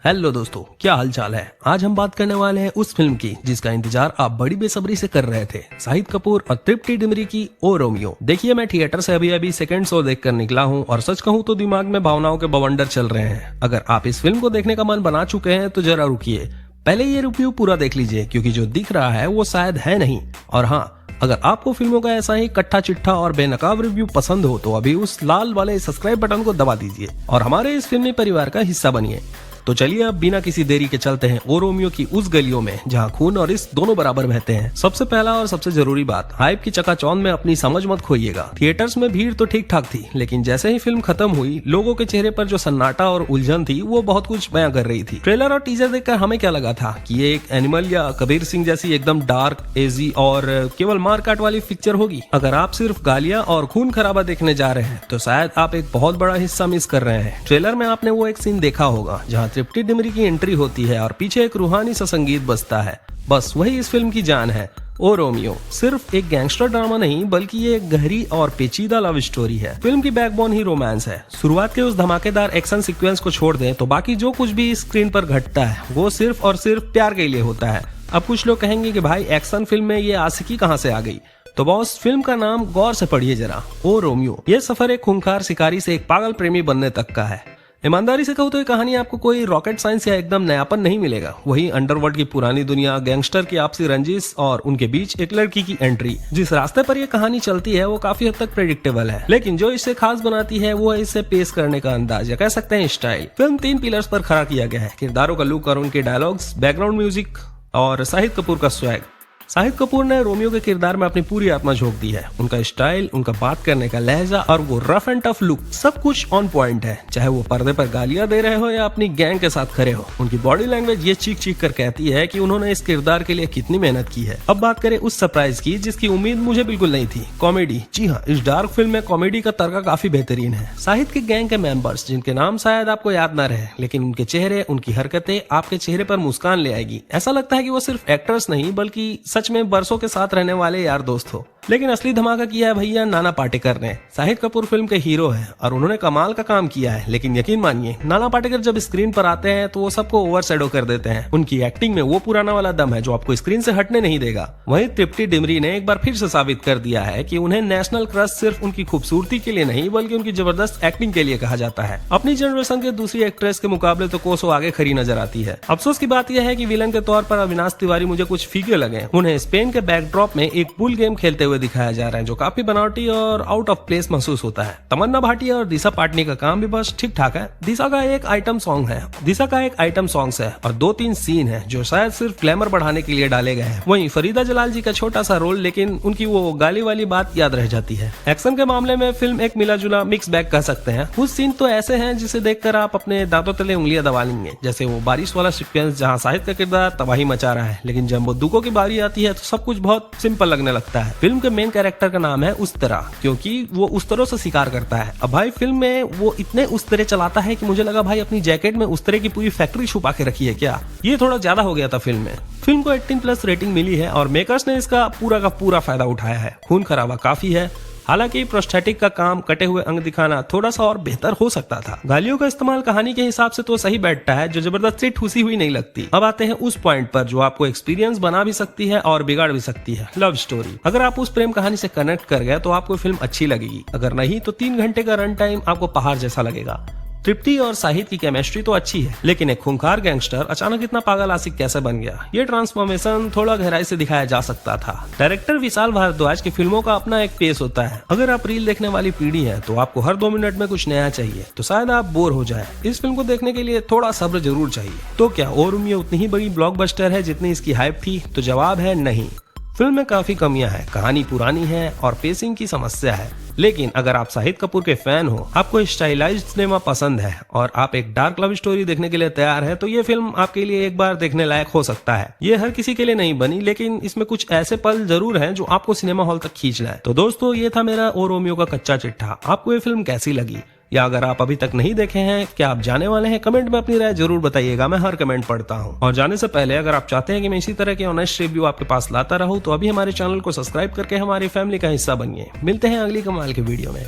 Hello दोस्तों, क्या हाल चाल है। आज हम बात करने वाले हैं उस फिल्म की जिसका इंतजार आप बड़ी बेसब्री से कर रहे थे, शाहिद कपूर और तृप्ति डिमरी की ओ रोमियो। देखिए, मैं थिएटर से अभी सेकंड शो देख कर निकला हूँ और सच कहूँ तो दिमाग में भावनाओं के बवंडर चल रहे हैं। अगर आप इस फिल्म को देखने का मन बना चुके हैं तो जरा रुकिए, पहले ये रिव्यू पूरा देख लीजिए क्योंकि जो दिख रहा है वो शायद है नहीं। और हाँ, अगर आपको फिल्मों का ऐसा ही कट्ठा चिट्ठा और बेनकाब रिव्यू पसंद हो तो अभी उस लाल वाले सब्सक्राइब बटन को दबा दीजिए और हमारे इस फिल्मी परिवार का हिस्सा बनिए। तो चलिए अब बिना किसी देरी के चलते हैं ओ रोमियो की उस गलियों में जहां खून और इश्क दोनों बराबर बहते हैं। सबसे पहला और सबसे जरूरी बात, हाइप की चकाचौंध में अपनी समझ मत खोइएगा। थिएटर्स में भीड़ तो ठीक ठाक थी, लेकिन जैसे ही फिल्म खत्म हुई लोगों के चेहरे पर जो सन्नाटा और उलझन थी वो बहुत कुछ बयां कर रही थी। ट्रेलर और टीजर देखकर हमें क्या लगा था कि ये एक एनिमल या कबीर सिंह जैसी एकदम डार्क, एजी और केवल मार काट वाली पिक्चर होगी। अगर आप सिर्फ गालियां और खून खराबा देखने जा रहे हैं तो शायद आप एक बहुत बड़ा हिस्सा मिस कर रहे हैं। ट्रेलर में आपने वो एक सीन देखा होगा जहाँ तृप्ति डिमरी की एंट्री होती है और पीछे एक रूहानी सा संगीत बजता है। बस वही इस फिल्म की जान है। ओ रोमियो सिर्फ एक गैंगस्टर ड्रामा नहीं बल्कि ये एक गहरी और पेचीदा लव स्टोरी है। फिल्म की बैकबोन ही रोमांस है। शुरुआत के उस धमाकेदार एक्शन सीक्वेंस को छोड़ दें तो बाकी जो कुछ भी स्क्रीन पर घटता है वो सिर्फ और सिर्फ प्यार के लिए होता है। अब कुछ लोग कहेंगे कि भाई एक्शन फिल्म में ये आशिकी कहाँ से आ गई, तो बॉस फिल्म का नाम गौर से पढ़िए जरा, ओ रोमियो। ये सफर एक खूंखार शिकारी से एक पागल प्रेमी बनने तक का है। ईमानदारी से कहूँ तो ये कहानी आपको कोई रॉकेट साइंस या एकदम नयापन नहीं मिलेगा। वही अंडरवर्ल्ड की पुरानी दुनिया, गैंगस्टर की आपसी रंजिश और उनके बीच एक लड़की की एंट्री। जिस रास्ते पर ये कहानी चलती है वो काफी हद तक प्रेडिक्टेबल है, लेकिन जो इसे खास बनाती है वो है इसे पेश करने का अंदाज या कह सकते हैं स्टाइल। फिल्म 3 पिलर्स पर खड़ा किया गया है: किरदारों का लुक और उनके डायलॉग्स, बैकग्राउंड म्यूजिक और शाहिद कपूर का स्वैग। शाहिद कपूर ने रोमियो के किरदार में अपनी पूरी आत्मा झोंक दी है। उनका स्टाइल, उनका बात करने का लहजा और वो रफ एंड टफ लुक, सब कुछ ऑन पॉइंट है। चाहे वो पर्दे पर गालियां दे रहे हो या अपनी गैंग के साथ खड़े हो, उनकी बॉडी लैंग्वेज ये चीख कर कहती है कि उन्होंने इस किरदार के लिए कितनी मेहनत की है। अब बात करें उस सरप्राइज की जिसकी उम्मीद मुझे बिल्कुल नहीं थी, कॉमेडी। जी हाँ, इस डार्क फिल्म में कॉमेडी का तड़का काफी बेहतरीन है। शाहिद के गैंग के मेंबर्स, जिनके नाम शायद आपको याद न रहे, लेकिन उनके चेहरे, उनकी हरकतें आपके चेहरे पर मुस्कान ले आएगी। ऐसा लगता है कि वो सिर्फ एक्टर्स नहीं बल्कि सच में बरसों के साथ रहने वाले यार दोस्त हो। लेकिन असली धमाका किया है भैया नाना पाटेकर ने। शाहिद कपूर फिल्म के हीरो हैं और उन्होंने कमाल का काम किया है, लेकिन यकीन मानिए नाना पाटेकर जब स्क्रीन पर आते हैं तो वो सबको ओवरशैडो कर देते हैं। उनकी एक्टिंग में वो पुराना वाला दम है जो आपको स्क्रीन से हटने नहीं देगा। वहीं तृप्ति डिमरी ने एक बार फिर से साबित कर दिया है कि उन्हें नेशनल क्रश सिर्फ उनकी खूबसूरती के लिए नहीं बल्कि उनकी जबरदस्त एक्टिंग के लिए कहा जाता है। अपनी जनरेशन के दूसरी एक्ट्रेस के मुकाबले तो कोसों आगे खड़ी नजर आती है। अफसोस की बात यह है कि विलन के तौर पर अविनाश तिवारी मुझे कुछ फीके लगे। उन्हें स्पेन के बैकड्रॉप में एक पूल गेम खेलते हुए दिखाया जा रहा है जो काफी बनावटी और आउट ऑफ प्लेस महसूस होता है। तमन्ना भाटिया और दिशा पाटनी का काम भी बस ठीक ठाक है। दिशा का एक आइटम सॉन्ग है और 2-3 सीन है जो शायद सिर्फ ग्लैमर बढ़ाने के लिए डाले गए हैं। वहीं फरीदा जलाल जी का छोटा सा रोल, लेकिन उनकी वो गाली वाली बात याद रह जाती है। एक्शन के मामले में फिल्म एक मिला जुला मिक्स बैग कह सकते हैं। कुछ सीन तो ऐसे हैं जिसे देखकर आप अपने दांतों तले उंगलियां दबा लेंगे, जैसे वो बारिश वाला सीक्वेंस जहाँ शाहिद का किरदार तबाही मचा रहा है, लेकिन जब बंदूकों की बारी आती है तो सब कुछ बहुत सिंपल लगने लगता है। फिल्म के मेन कैरेक्टर का नाम है उस्तरा, क्योंकि वो उस्तरों से शिकार करता है। अब भाई फिल्म में वो इतने उस्तरे चलाता है कि मुझे लगा भाई अपनी जैकेट में उस्तरे की पूरी फैक्ट्री छुपा के रखी है क्या। ये थोड़ा ज्यादा हो गया था फिल्म में। फिल्म को 18+ रेटिंग मिली है और मेकर्स ने इसका पूरा फायदा उठाया है। खून खराबा काफी है, हालांकि प्रोस्थेटिक का काम, कटे हुए अंग दिखाना थोड़ा सा और बेहतर हो सकता था। गालियों का इस्तेमाल कहानी के हिसाब से तो सही बैठता है, जो जबरदस्ती ठूसी हुई नहीं लगती। अब आते हैं उस पॉइंट पर जो आपको एक्सपीरियंस बना भी सकती है और बिगाड़ भी सकती है, लव स्टोरी। अगर आप उस प्रेम कहानी से कनेक्ट कर गए तो आपको फिल्म अच्छी लगेगी, अगर नहीं तो 3 घंटे का रन टाइम आपको पहाड़ जैसा लगेगा। तृप्ति और शाहिद की केमिस्ट्री तो अच्छी है, लेकिन एक खूंखार गैंगस्टर अचानक इतना पागल आशिक कैसे बन गया, ये ट्रांसफॉर्मेशन थोड़ा गहराई से दिखाया जा सकता था। डायरेक्टर विशाल भारद्वाज की फिल्मों का अपना एक पेस होता है। अगर आप रील देखने वाली पीढ़ी है तो आपको हर 2 मिनट में कुछ नया चाहिए, तो शायद आप बोर हो जाए। इस फिल्म को देखने के लिए थोड़ा सब्र जरूर चाहिए। तो क्या ओ रोमियो उतनी ही बड़ी ब्लॉकबस्टर है जितनी इसकी हाइप थी? तो जवाब है नहीं। फिल्म में काफी कमियां हैं, कहानी पुरानी है और पेसिंग की समस्या है। लेकिन अगर आप शाहिद कपूर के फैन हो, आपको स्टाइलाइज्ड सिनेमा पसंद है और आप एक डार्क लव स्टोरी देखने के लिए तैयार है, तो ये फिल्म आपके लिए एक बार देखने लायक हो सकता है। ये हर किसी के लिए नहीं बनी, लेकिन इसमें कुछ ऐसे पल जरूर हैं जो आपको सिनेमा हॉल तक खींच लाए। तो दोस्तों, ये था मेरा ओ रोमियो का कच्चा चिट्ठा। आपको ये फिल्म कैसी लगी, या अगर आप अभी तक नहीं देखे हैं, क्या आप जाने वाले हैं? कमेंट में अपनी राय जरूर बताइएगा, मैं हर कमेंट पढ़ता हूं। और जाने से पहले अगर आप चाहते हैं कि मैं इसी तरह के ऑनेस्ट रिव्यू आपके पास लाता रहूं, तो अभी हमारे चैनल को सब्सक्राइब करके हमारी फैमिली का हिस्सा बनिए। मिलते हैं अगली कमाल के वीडियो में।